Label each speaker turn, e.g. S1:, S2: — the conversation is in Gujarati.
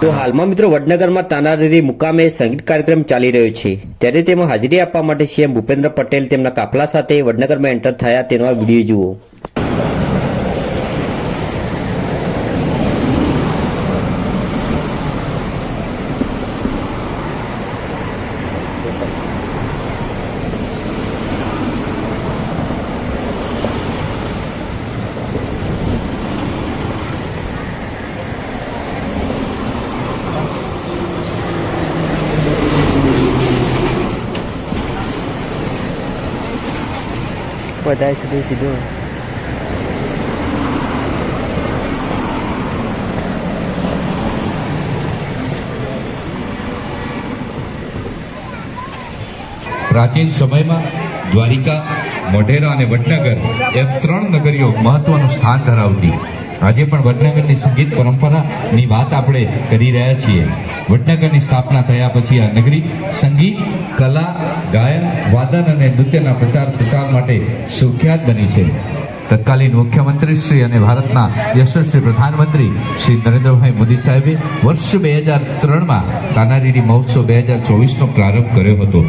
S1: તો હાલમાં મિત્રો વડનગરમાં તાનારીરી મુકામે સંગીત કાર્યક્રમ ચાલી રહ્યો છે, ત્યારે તેમાં હાજરી આપવા માટે સીએમ ભૂપેન્દ્ર પટેલ તેમના કાફલા સાથે વડનગરમાં એન્ટર થયા તેનો આ વિડીયો જુઓ. બધાય સીધું
S2: પ્રાચીન સમયમાં દ્વારિકા, મોઢેરા અને વડનગર એમ 3 નગરીઓ મહત્વનું સ્થાન ધરાવતી. આજે પણ વડનગરની સંગીત પરંપરાની વાત આપણે કરી રહ્યા છીએ. વડનગરની સ્થાપના થયા પછી આ નગરી સંગીત, કલા, ગાયન, વાદન અને નૃત્યના પ્રચાર માટે સુખ્યાત બની છે. તત્કાલીન મુખ્યમંત્રી શ્રી અને ભારતના યશસ્વી પ્રધાનમંત્રી શ્રી નરેન્દ્રભાઈ મોદી સાહેબે વર્ષ 2003માં તાનારીરી મહોત્સવ 2024નો પ્રારંભ કર્યો હતો.